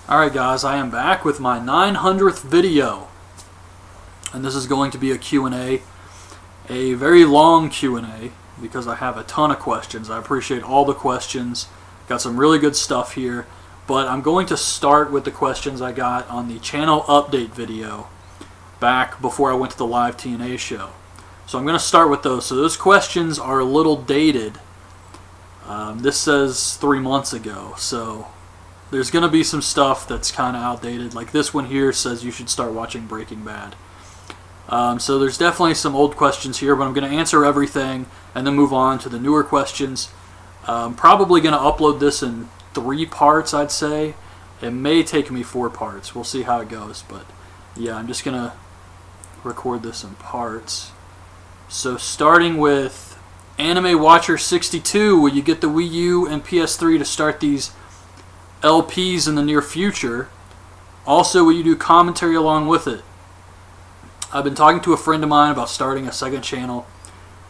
Alright guys, I am back with my 900th video. And this is going to be a Q&A. A very long Q&A because I have a ton of questions. I appreciate all the questions. Got some really good stuff here. But I'm going to start with the questions I got on the channel update video back before I went to the live TNA show. So I'm going to start with those. So those questions are a little dated. This says 3 months ago. So there's going to be some stuff that's kind of outdated. Like this one here says you should start watching Breaking Bad. So there's definitely some old questions here, but I'm going to answer everything and then move on to the newer questions. Probably going to upload this in 3 parts, I'd say. It may take me 4 parts. We'll see how it goes. But yeah, I'm just going to record this in parts. So starting with Anime Watcher 62, will you get the Wii U and PS3 to start these LPs in the near future? Also, will you do commentary along with it? I've been talking to a friend of mine about starting a second channel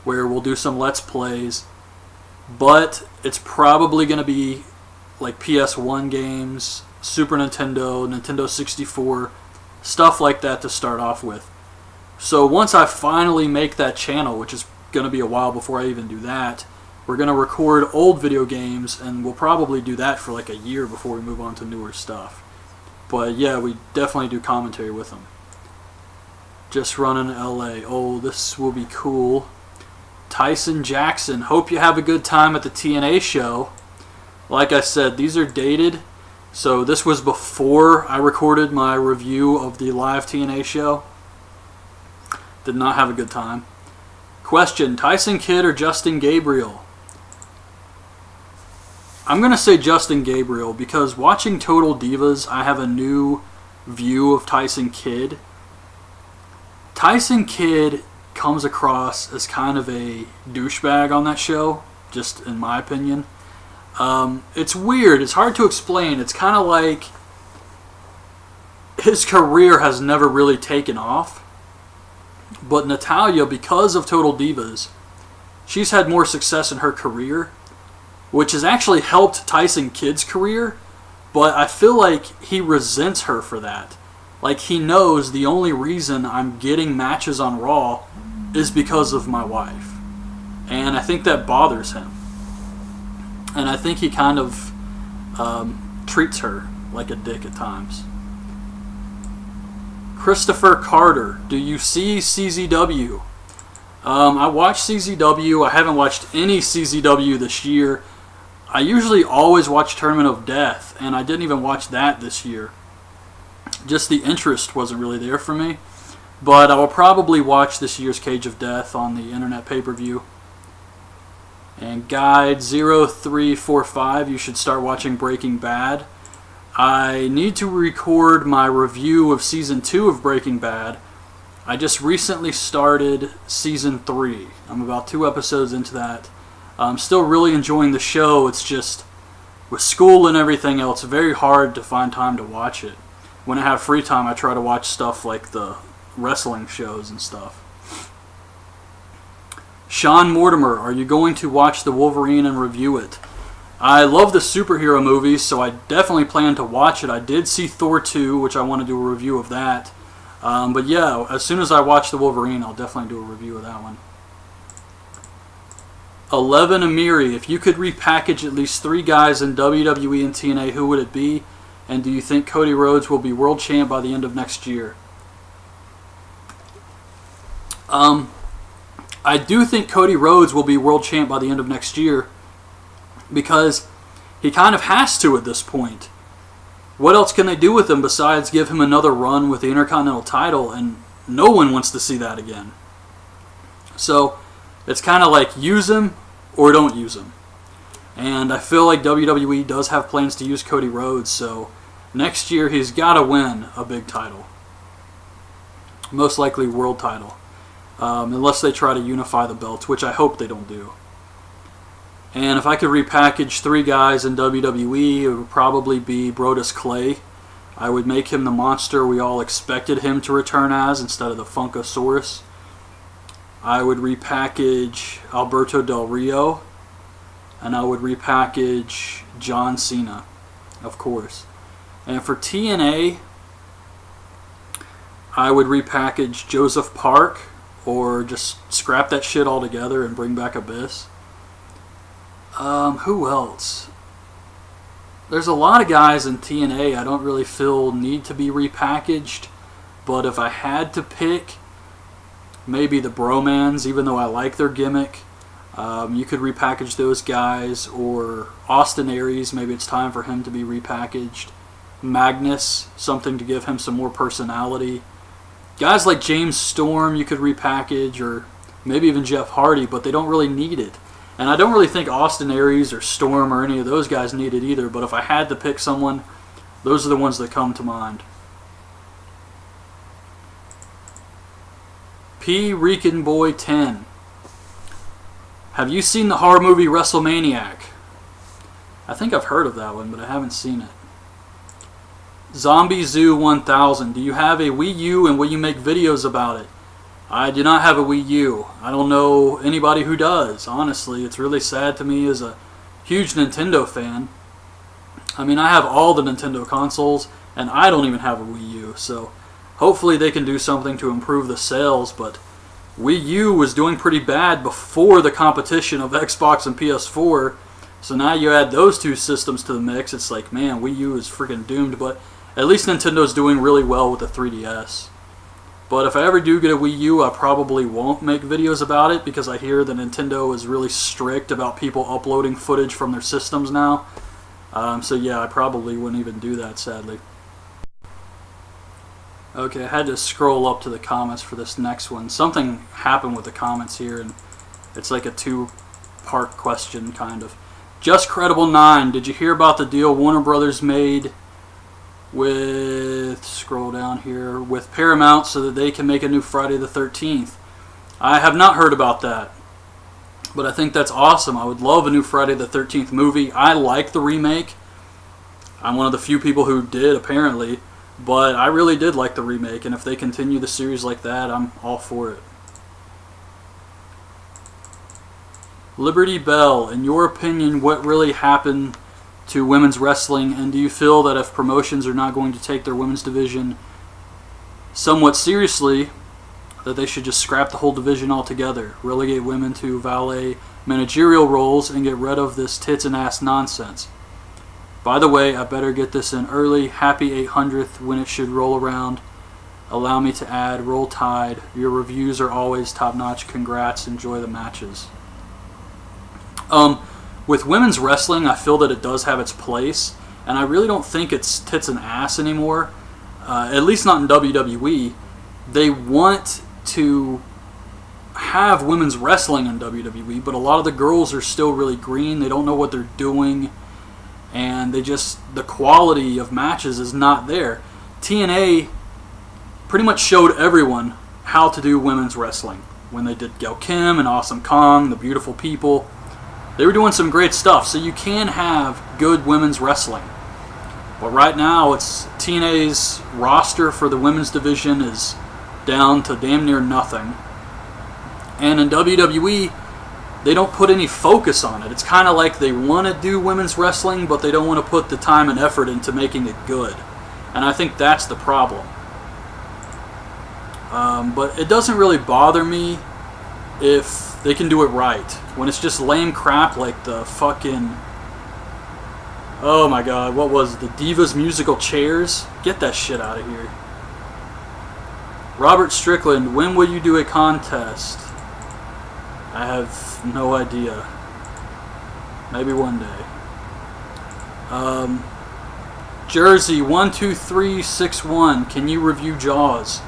where we'll do some Let's Plays, but it's probably going to be like PS1 games, Super Nintendo, Nintendo 64, stuff like that to start off with. So once I finally make that channel, which is going to be a while before I even do that, we're going to record old video games, and we'll probably do that for like a year before we move on to newer stuff. But yeah, we definitely do commentary with them. Just running LA. Oh, this will be cool. Tyson Jackson, hope you have a good time at the TNA show. Like I said, these are dated. So this was before I recorded my review of the live TNA show. Did not have a good time. Question, Tyson Kidd or Justin Gabriel? I'm going to say Justin Gabriel because watching Total Divas, I have a new view of Tyson Kidd. Tyson Kidd comes across as kind of a douchebag on that show, just in my opinion. It's weird. It's hard to explain. It's kind of like his career has never really taken off. But Natalya, because of Total Divas, she's had more success in her career, which has actually helped Tyson Kidd's career, but I feel like he resents her for that. Like he knows the only reason I'm getting matches on Raw is because of my wife. And I think that bothers him. And I think he kind of treats her like a dick at times. Christopher Carter, do you see CZW? I watched CZW. I haven't watched any CZW this year. I usually always watch Tournament of Death, and I didn't even watch that this year. Just the interest wasn't really there for me. But I will probably watch this year's Cage of Death on the internet pay-per-view. And Guide 0345, you should start watching Breaking Bad. I need to record my review of Season 2 of Breaking Bad. I just recently started Season 3. I'm about 2 episodes into that. I'm still really enjoying the show. It's just, with school and everything else, very hard to find time to watch it. When I have free time, I try to watch stuff like the wrestling shows and stuff. Sean Mortimer, are you going to watch The Wolverine and review it? I love the superhero movies, so I definitely plan to watch it. I did see Thor 2, which I want to do a review of that. But yeah, as soon as I watch The Wolverine, I'll definitely do a review of that one. 11 Amiri, if you could repackage at least 3 guys in WWE and TNA, who would it be? And do you think Cody Rhodes will be world champ by the end of next year? I do think Cody Rhodes will be world champ by the end of next year because he kind of has to at this point. What else can they do with him besides give him another run with the Intercontinental title? And no one wants to see that again. So it's kind of like use him or don't use him. And I feel like WWE does have plans to use Cody Rhodes, so next year he's got to win a big title. Most likely world title. Unless they try to unify the belts, which I hope they don't do. And if I could repackage 3 guys in WWE, it would probably be Brodus Clay. I would make him the monster we all expected him to return as instead of the Funkasaurus. I would repackage Alberto Del Rio. And I would repackage John Cena, of course. And for TNA, I would repackage Joseph Park, or just scrap that shit altogether and bring back Abyss. Who else? There's a lot of guys in TNA I don't really feel need to be repackaged, but if I had to pick, maybe the Bromans, even though I like their gimmick. You could repackage those guys, or Austin Aries, maybe it's time for him to be repackaged. Magnus, something to give him some more personality. Guys like James Storm you could repackage, or maybe even Jeff Hardy, but they don't really need it. And I don't really think Austin Aries or Storm or any of those guys need it either, but if I had to pick someone, those are the ones that come to mind. P. Rican Boy 10. Have you seen the horror movie WrestleManiac? I think I've heard of that one, but I haven't seen it. Zombie Zoo 1000. Do you have a Wii U, and will you make videos about it? I do not have a Wii U. I don't know anybody who does, honestly. It's really sad to me as a huge Nintendo fan. I mean, I have all the Nintendo consoles, and I don't even have a Wii U, so hopefully they can do something to improve the sales, but Wii U was doing pretty bad before the competition of Xbox and PS4, so now you add those two systems to the mix, it's like, man, Wii U is freaking doomed, but at least Nintendo's doing really well with the 3DS. But if I ever do get a Wii U, I probably won't make videos about it, because I hear that Nintendo is really strict about people uploading footage from their systems now. So yeah, I probably wouldn't even do that, sadly. Okay, I had to scroll up to the comments for this next one. Something happened with the comments here, and it's like a two-part question, kind of. Just Credible 9, did you hear about the deal Warner Brothers made with, scroll down here, with Paramount so that they can make a new Friday the 13th? I have not heard about that, but I think that's awesome. I would love a new Friday the 13th movie. I like the remake. I'm one of the few people who did, apparently, but I really did like the remake, and if they continue the series like that, I'm all for it. Liberty Bell, in your opinion, what really happened to women's wrestling, and do you feel that if promotions are not going to take their women's division somewhat seriously, that they should just scrap the whole division altogether, relegate women to valet managerial roles, and get rid of this tits and ass nonsense? By the way, I better get this in early. Happy 800th when it should roll around. Allow me to add, Roll Tide. Your reviews are always top notch. Congrats. Enjoy the matches. With women's wrestling, I feel that it does have its place, and I really don't think it's tits and ass anymore, at least not in WWE. They want to have women's wrestling in WWE, but a lot of the girls are still really green. They don't know what they're doing, and the quality of matches is not there. TNA pretty much showed everyone how to do women's wrestling. When they did Gail Kim and Awesome Kong, the Beautiful People, they were doing some great stuff, so you can have good women's wrestling. But right now, it's TNA's roster for the women's division is down to damn near nothing. And in WWE, they don't put any focus on it. It's kind of like they want to do women's wrestling, but they don't want to put the time and effort into making it good. And I think that's the problem. But it doesn't really bother me if they can do it right. When it's just lame crap like the fucking, oh my god, what was it? The Divas musical chairs? Get that shit out of here. Robert Strickland, when will you do a contest? I have no idea. Maybe one day. Jersey 12361, can you review Jaws?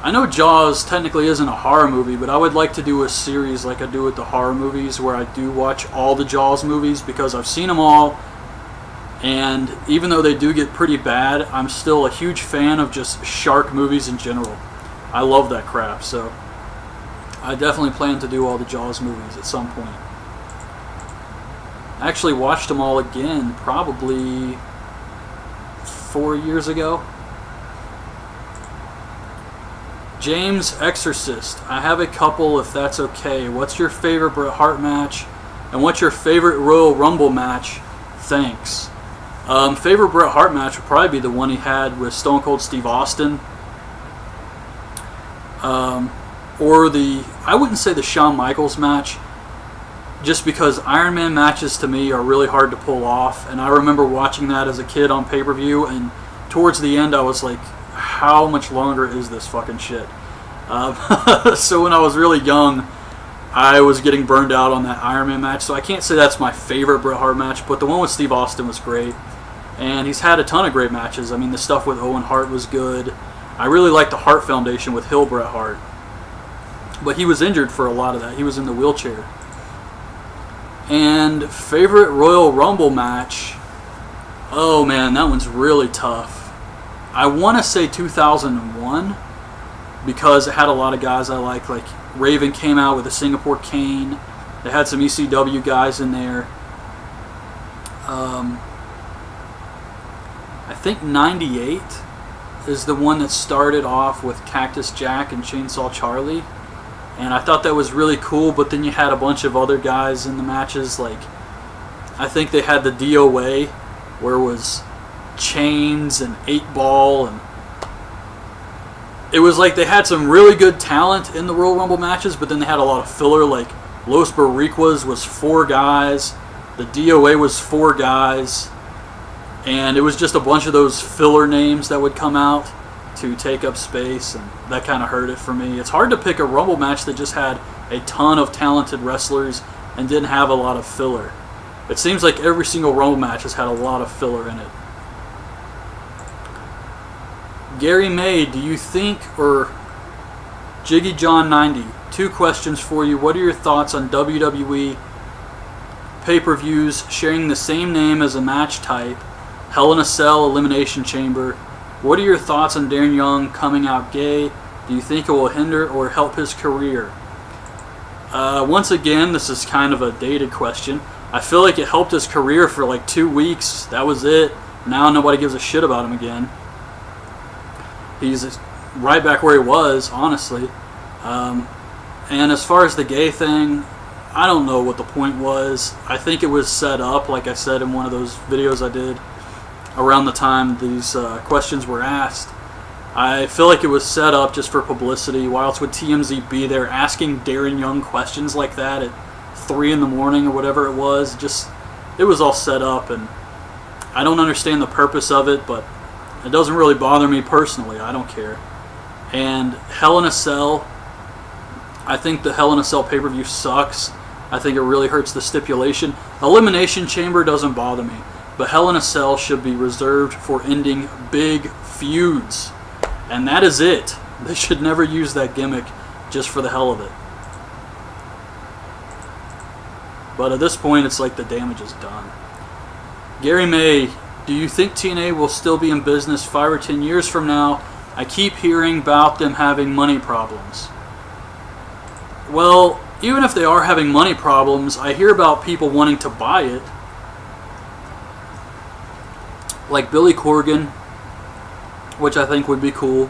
I know Jaws technically isn't a horror movie, but I would like to do a series like I do with the horror movies, where I do watch all the Jaws movies, because I've seen them all, and even though they do get pretty bad, I'm still a huge fan of just shark movies in general. I love that crap, so I definitely plan to do all the Jaws movies at some point. I actually watched them all again probably 4 years ago. James Exorcist, I have a couple if that's okay. What's your favorite Bret Hart match? And what's your favorite Royal Rumble match? Thanks. Favorite Bret Hart match would probably be the one he had with Stone Cold Steve Austin. Or I wouldn't say the Shawn Michaels match, just because Iron Man matches to me are really hard to pull off. And I remember watching that as a kid on pay-per-view, and towards the end I was like, how much longer is this fucking shit? So when I was really young, I was getting burned out on that Iron Man match, so I can't say that's my favorite Bret Hart match, but the one with Steve Austin was great. And he's had a ton of great matches. I mean, the stuff with Owen Hart was good. I really liked the Hart Foundation with Hill Bret Hart. But he was injured for a lot of that. He was in the wheelchair. And favorite Royal Rumble match? Oh man, that one's really tough. I want to say 2001, because it had a lot of guys I like Raven came out with a Singapore Cane. They had some ECW guys in there. I think 98 is the one that started off with Cactus Jack and Chainsaw Charlie. And I thought that was really cool, but then you had a bunch of other guys in the matches. Like, I think they had the DOA, where it was Chains and 8-Ball, and it was like they had some really good talent in the Royal Rumble matches, but then they had a lot of filler. Like Los Boricuas was 4 guys, the DOA was 4 guys, and it was just a bunch of those filler names that would come out to take up space, and that kind of hurt it for me. It's hard to pick a Rumble match that just had a ton of talented wrestlers and didn't have a lot of filler. It seems like every single Rumble match has had a lot of filler in it. Gary May, do you think, or Jiggy John 90, 2 questions for you. What are your thoughts on WWE pay-per-views sharing the same name as a match type, Hell in a Cell, Elimination Chamber? What are your thoughts on Darren Young coming out gay? Do you think it will hinder or help his career? Once again, this is kind of a dated question. I feel like it helped his career for like 2 weeks. That was it. Now nobody gives a shit about him again. He's right back where he was, honestly. And as far as the gay thing, I don't know what the point was. I think it was set up, like I said in one of those videos I did, around the time these questions were asked. I feel like it was set up just for publicity. Why else would TMZ be there asking Darren Young questions like that at 3 in the morning or whatever it was? It was all set up, and I don't understand the purpose of it, but it doesn't really bother me personally. I don't care. And Hell in a Cell, I think the Hell in a Cell pay-per-view sucks. I think it really hurts the stipulation. Elimination Chamber doesn't bother me, but Hell in a Cell should be reserved for ending big feuds. And that is it. They should never use that gimmick just for the hell of it. But at this point, it's like the damage is done. Gary May, do you think TNA will still be in business 5 or 10 years from now? I keep hearing about them having money problems. Well, even if they are having money problems, I hear about people wanting to buy it. Like Billy Corgan, which I think would be cool.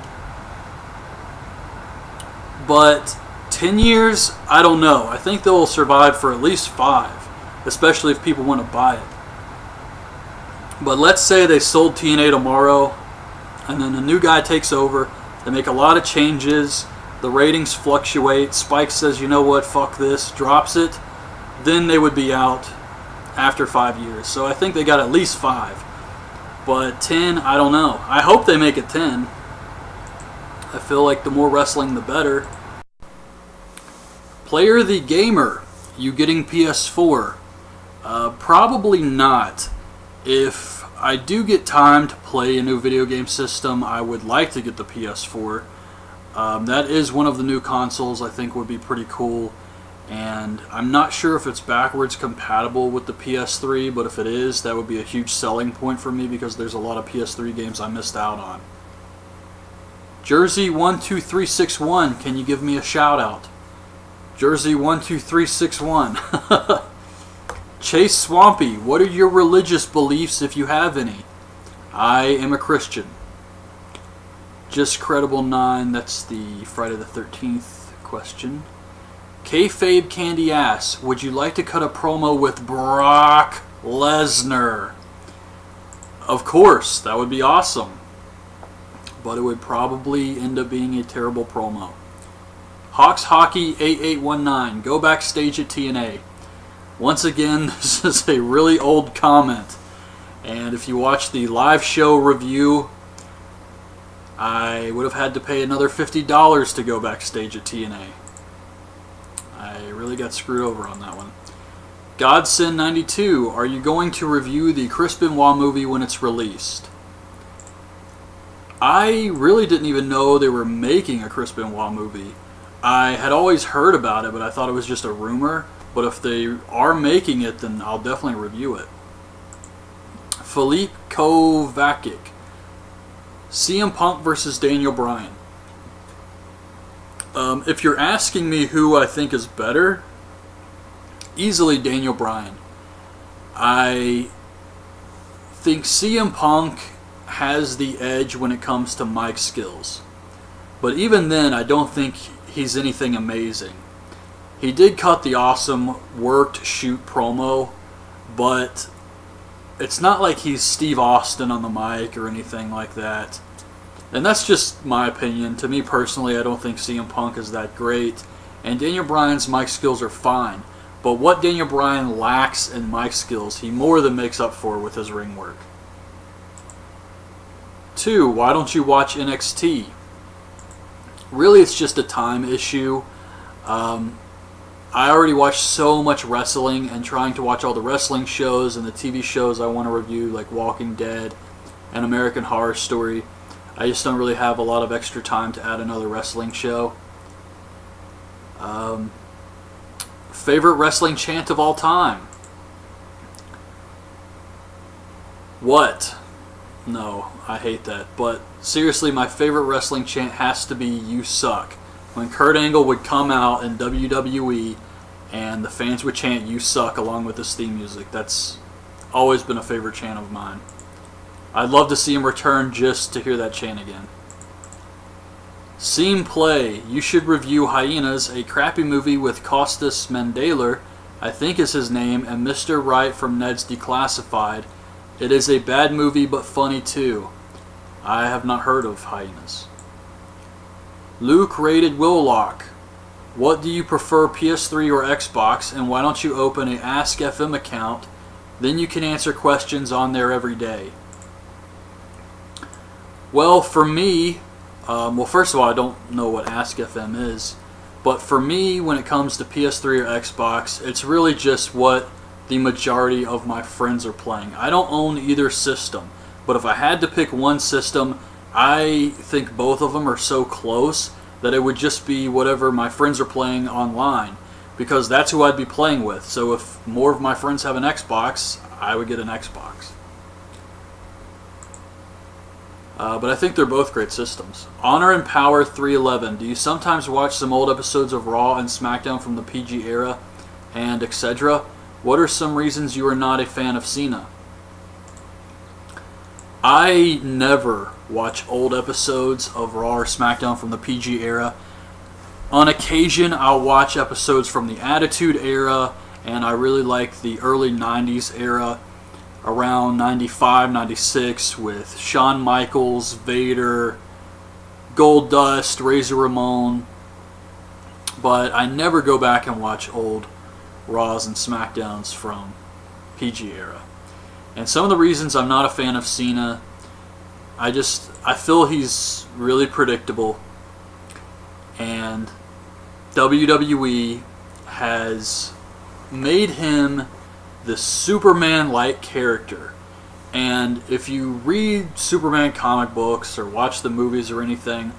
But 10 years, I don't know. I think they'll survive for at least 5, especially if people want to buy it. But let's say they sold TNA tomorrow, and then a new guy takes over. They make a lot of changes. The ratings fluctuate. Spike says, you know what, fuck this, drops it. Then they would be out after 5 years. So I think they got at least 5. But 10, I don't know. I hope they make it 10. I feel like the more wrestling, the better. Player the Gamer, you getting PS4? Probably not. If I do get time to play a new video game system, I would like to get the PS4. That is one of the new consoles I think would be pretty cool. And I'm not sure if it's backwards compatible with the PS3, but if it is, that would be a huge selling point for me because there's a lot of PS3 games I missed out on. Jersey12361, can you give me a shout out? Jersey12361. Chase Swampy, what are your religious beliefs if you have any? I am a Christian. Just Credible 9, that's the Friday the 13th question. Kayfabe Candy Ass, would you like to cut a promo with Brock Lesnar? Of course, that would be awesome. But it would probably end up being a terrible promo. Hawks Hockey 8819, go backstage at TNA. Once again, this is a really old comment. And if you watch the live show review, I would have had to pay another $50 to go backstage at TNA. I really got screwed over on that one. Godson92, are you going to review the Chris Benoit movie when it's released? I really didn't even know they were making a Chris Benoit movie. I had always heard about it, but I thought it was just a rumor. But if they are making it, then I'll definitely review it. Philippe Kovacic, CM Punk versus Daniel Bryan. If you're asking me who I think is better, easily Daniel Bryan. I think CM Punk has the edge when it comes to mic skills. But even then, I don't think he's anything amazing. He did cut the awesome worked shoot promo, but it's not like he's Steve Austin on the mic or anything like that. And that's just my opinion. To me personally, I don't think CM Punk is that great. And Daniel Bryan's mic skills are fine. But what Daniel Bryan lacks in mic skills, he more than makes up for with his ring work. 2, why don't you watch NXT? Really, it's just a time issue. I already watch so much wrestling, and trying to watch all the wrestling shows and the TV shows I want to review, like Walking Dead and American Horror Story. I just don't really have a lot of extra time to add another wrestling show. Favorite wrestling chant of all time? What? No, I hate that. But seriously, my favorite wrestling chant has to be "You Suck." When Kurt Angle would come out in WWE and the fans would chant "You Suck" along with his theme music, that's always been a favorite chant of mine. I'd love to see him return just to hear that chant again. Scene Play, you should review Hyenas, a crappy movie with Costas Mandylor, I think is his name, and Mr. Right from Ned's Declassified. It is a bad movie but funny too. I have not heard of Hyenas. Luke Rated Willock, what do you prefer, PS3 or Xbox, and why don't you open a Ask FM account? Then you can answer questions on there every day. Well, for me, first of all, I don't know what Ask FM is, but for me, when it comes to PS3 or Xbox, it's really just what the majority of my friends are playing. I don't own either system, but if I had to pick one system, I think both of them are so close that it would just be whatever my friends are playing online, because that's who I'd be playing with. So if more of my friends have an Xbox, I would get an Xbox. But I think they're both great systems. Honor and Power 311. Do you sometimes watch some old episodes of Raw and SmackDown from the PG era and etc.? What are some reasons you are not a fan of Cena? I never watch old episodes of Raw or SmackDown from the PG era. On occasion, I'll watch episodes from the Attitude era, and I really like the early 90s era, around 95, 96, with Shawn Michaels, Vader, Goldust, Razor Ramon. But I never go back and watch old Raws and SmackDowns from PG era. And some of the reasons I'm not a fan of Cena, I feel he's really predictable, and WWE has made him the Superman-like character. And if you read Superman comic books or watch the movies or anything,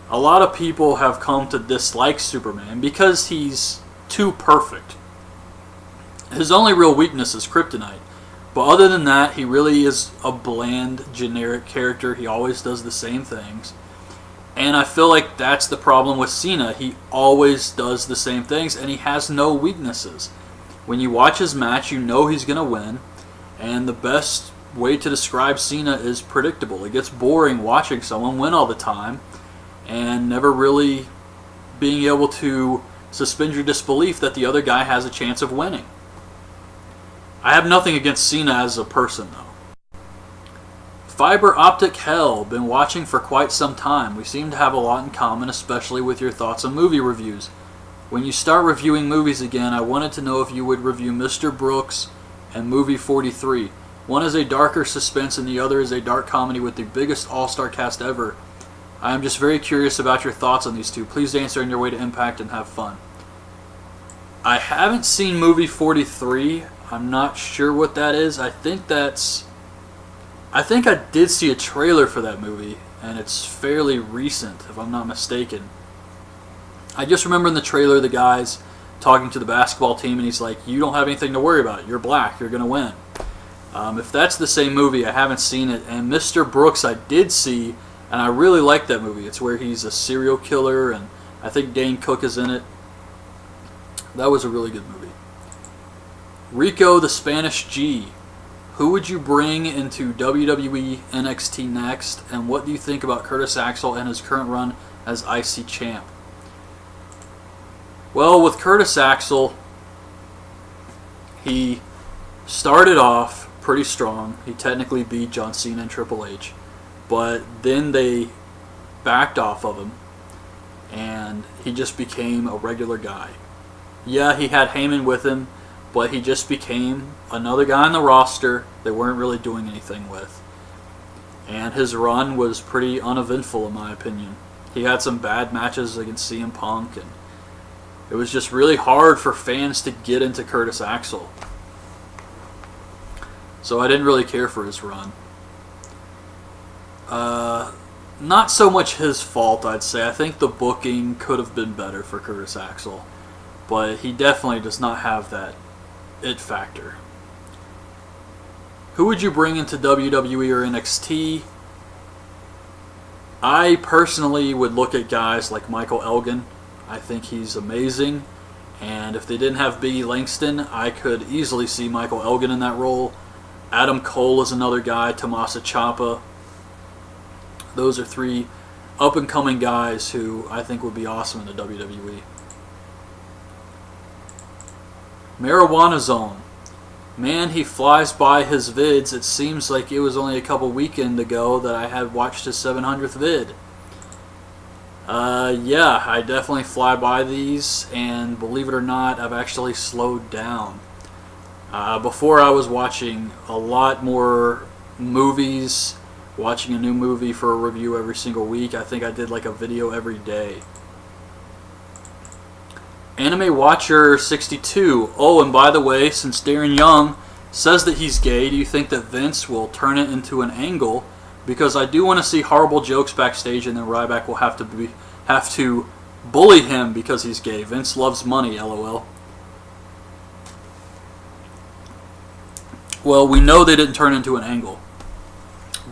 a lot of people have come to dislike Superman because he's too perfect. His only real weakness is kryptonite. But other than that, he really is a bland, generic character. He always does the same things. And I feel like that's the problem with Cena. He always does the same things, and he has no weaknesses. When you watch his match, you know he's going to win. And the best way to describe Cena is predictable. It gets boring watching someone win all the time and never really being able to suspend your disbelief that the other guy has a chance of winning. I have nothing against Cena as a person, though. Fiber Optic Hell, been watching for quite some time. We seem to have a lot in common, especially with your thoughts on movie reviews. When you start reviewing movies again, I wanted to know if you would review Mr. Brooks and Movie 43. One is a darker suspense and the other is a dark comedy with the biggest all-star cast ever. I am just very curious about your thoughts on these two. Please answer on your way to Impact and have fun. I haven't seen Movie 43. I'm not sure what that is. I think I did see a trailer for that movie, and it's fairly recent, if I'm not mistaken. I just remember in the trailer the guy's talking to the basketball team, and he's like, you don't have anything to worry about. You're black. You're going to win. If that's the same movie, I haven't seen it. And Mr. Brooks I did see, and I really like that movie. It's where he's a serial killer, and I think Dane Cook is in it. That was a really good movie. Rico the Spanish G. Who would you bring into WWE NXT next, and what do you think about Curtis Axel and his current run as IC champ? Well, with Curtis Axel, he started off pretty strong. He technically beat John Cena and Triple H, but then they backed off of him, and he just became a regular guy. Yeah, he had Heyman with him, but he just became another guy on the roster they weren't really doing anything with. And his run was pretty uneventful in my opinion. He had some bad matches against CM Punk, and it was just really hard for fans to get into Curtis Axel. So I didn't really care for his run. Not so much his fault, I'd say. I think the booking could have been better for Curtis Axel, but he definitely does not have that it factor. Who would you bring into WWE or NXT? I personally would look at guys like Michael Elgin. I think he's amazing, and if they didn't have Biggie Langston, I could easily see Michael Elgin in that role. Adam Cole is another guy, Tommaso Ciampa. Those are three up-and-coming guys who I think would be awesome in the WWE. Marijuana Zone. Man, he flies by his vids. It seems like it was only a couple weekends ago that I had watched his 700th vid. Yeah, I definitely fly by these, and believe it or not, I've actually slowed down. Before I was watching a lot more movies, watching a new movie for a review every single week. I think I did like a video every day. Anime Watcher 62. Oh, and by the way, since Darren Young says that he's gay, do you think that Vince will turn it into an angle? Because I do want to see horrible jokes backstage, and then Ryback will have to bully him because he's gay. Vince loves money, LOL. Well, we know they didn't turn into an angle,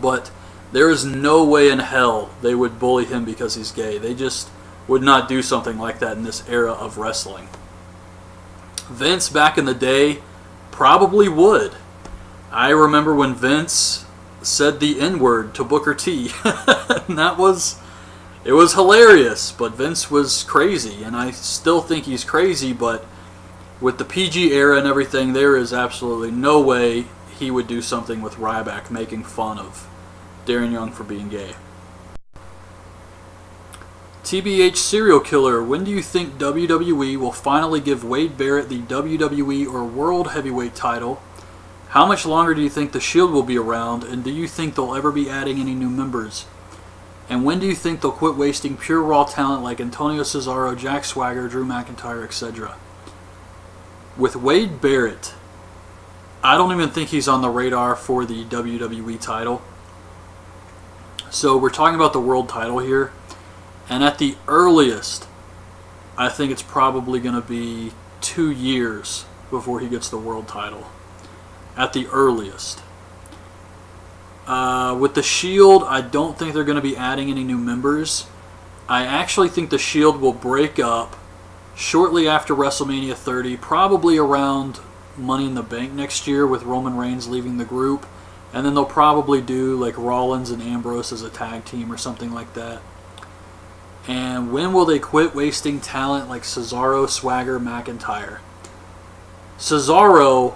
but there is no way in hell they would bully him because he's gay. They just would not do something like that in this era of wrestling. Vince back in the day probably would. I remember when Vince said the N-word to Booker T. And it was hilarious, but Vince was crazy, and I still think he's crazy, but with the PG era and everything, there is absolutely no way he would do something with Ryback making fun of Darren Young for being gay. TBH Serial Killer, when do you think WWE will finally give Wade Barrett the WWE or World Heavyweight title? How much longer do you think the Shield will be around, and do you think they'll ever be adding any new members? And when do you think they'll quit wasting pure raw talent like Antonio Cesaro, Jack Swagger, Drew McIntyre, etc.? With Wade Barrett, I don't even think he's on the radar for the WWE title. So we're talking about the world title here. And at the earliest, I think it's probably going to be 2 years before he gets the world title. At the earliest. With the Shield, I don't think they're going to be adding any new members. I actually think the Shield will break up shortly after WrestleMania 30, probably around Money in the Bank next year with Roman Reigns leaving the group. And then they'll probably do like Rollins and Ambrose as a tag team or something like that. And when will they quit wasting talent like Cesaro, Swagger, McIntyre? Cesaro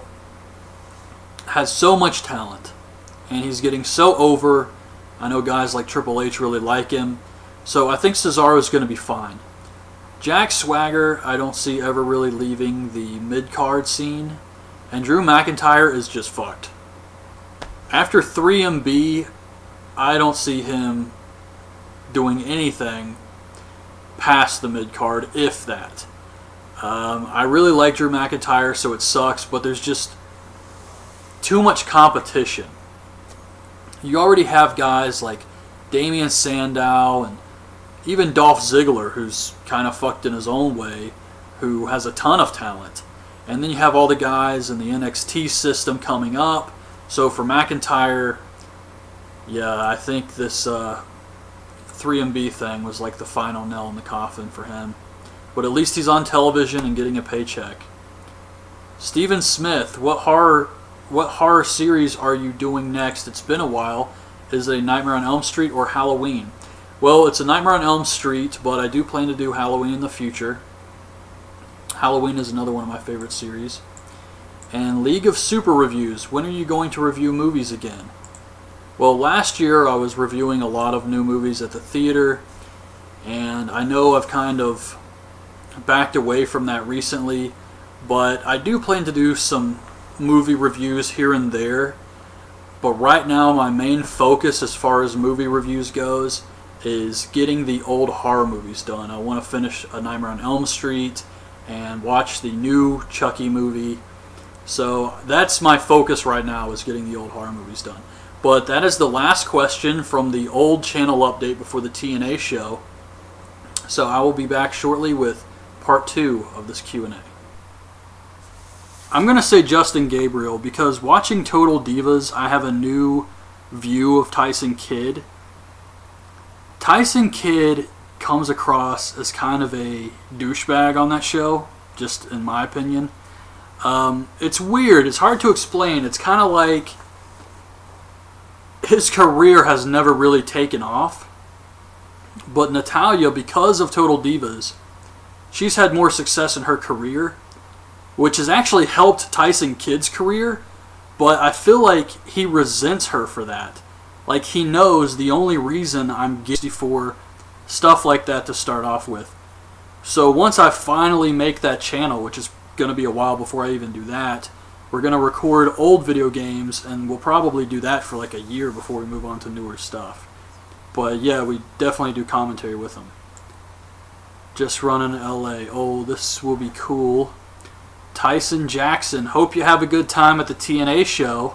has so much talent, and he's getting so over. I know guys like Triple H really like him, so I think Cesaro is going to be fine. Jack Swagger, I don't see ever really leaving the mid-card scene, and Drew McIntyre is just fucked. After 3MB, I don't see him doing anything past the mid-card, if that. I really like Drew McIntyre, so it sucks, but there's just too much competition. You already have guys like Damian Sandow and even Dolph Ziggler, who's kind of fucked in his own way, who has a ton of talent. And then you have all the guys in the NXT system coming up. So for McIntyre, yeah, I think this 3MB thing was like the final nail in the coffin for him. But at least he's on television and getting a paycheck. Steven Smith, what horror series are you doing next? It's been a while. Is it a Nightmare on Elm Street or Halloween? Well, it's a Nightmare on Elm Street, but I do plan to do Halloween in the future. Halloween is another one of my favorite series. And League of Super Reviews. When are you going to review movies again? Well, last year I was reviewing a lot of new movies at the theater, and I know I've kind of backed away from that recently, but I do plan to do some movie reviews here and there. But right now my main focus as far as movie reviews goes is getting the old horror movies done. I want to finish A Nightmare on Elm Street and watch the new Chucky movie. So that's my focus right now, is getting the old horror movies done. But that is the last question from the old channel update before the TNA show. So I will be back shortly with part 2 of this Q&A. I'm going to say Justin Gabriel because watching Total Divas, I have a new view of Tyson Kidd. Tyson Kidd comes across as kind of a douchebag on that show, just in my opinion. It's weird. It's hard to explain. It's kind of like his career has never really taken off. But Natalya, because of Total Divas, she's had more success in her career, which has actually helped Tyson Kidd's career, but I feel like he resents her for that. Like, he knows the only reason I'm guilty for stuff like that to start off with. So once I finally make that channel, which is going to be a while before I even do that, we're going to record old video games, and we'll probably do that for like a year before we move on to newer stuff. But yeah, we definitely do commentary with them. Just running LA. Oh, this will be cool. Tyson Jackson. Hope you have a good time at the TNA show.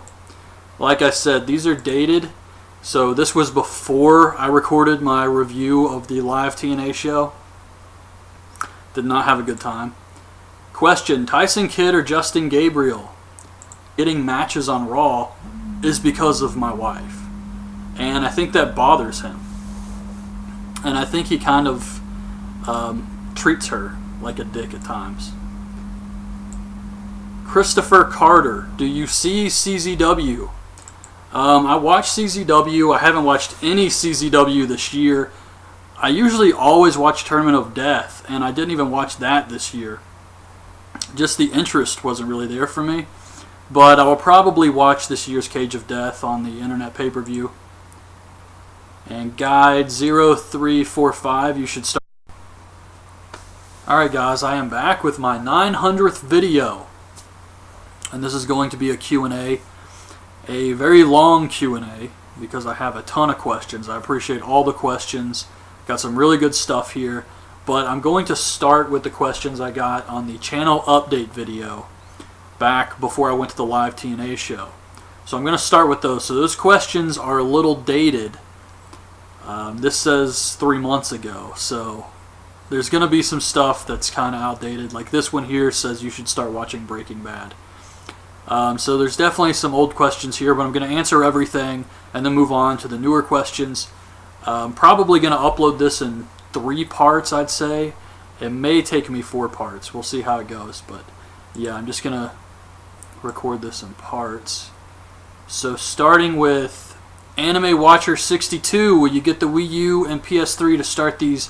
Like I said, these are dated. So this was before I recorded my review of the live TNA show. Did not have a good time. Question, Tyson Kidd or Justin Gabriel? Getting matches on Raw is because of my wife. And I think that bothers him. And I think he kind of treats her like a dick at times. Christopher Carter, do you see CZW? I watch CZW. I haven't watched any CZW this year. I usually always watch Tournament of Death, and I didn't even watch that this year. Just the interest wasn't really there for me. But I will probably watch this year's Cage of Death on the internet pay-per-view. And Guide 0345, you should start. Alright guys, I am back with my 900th video. And this is going to be a Q&A. A very long Q&A, because I have a ton of questions. I appreciate all the questions. Got some really good stuff here. But I'm going to start with the questions I got on the channel update video back before I went to the live TNA show. So I'm going to start with those. So those questions are a little dated. This says 3 months ago. So there's going to be some stuff that's kind of outdated. Like this one here says you should start watching Breaking Bad. So there's definitely some old questions here, but I'm going to answer everything and then move on to the newer questions. Probably going to upload this in 3 parts, I'd say. It may take me 4 parts. We'll see how it goes. But yeah, I'm just going to record this in parts. So starting with Anime Watcher 62, will you get the Wii U and PS3 to start these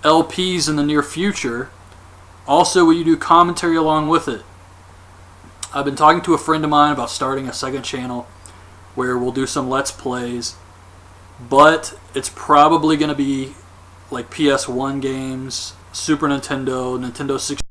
LPs in the near future? Also, will you do commentary along with it? I've been talking to a friend of mine about starting a second channel. where we'll do some Let's Plays. But it's probably going to be like PS1 games, Super Nintendo, Nintendo 64.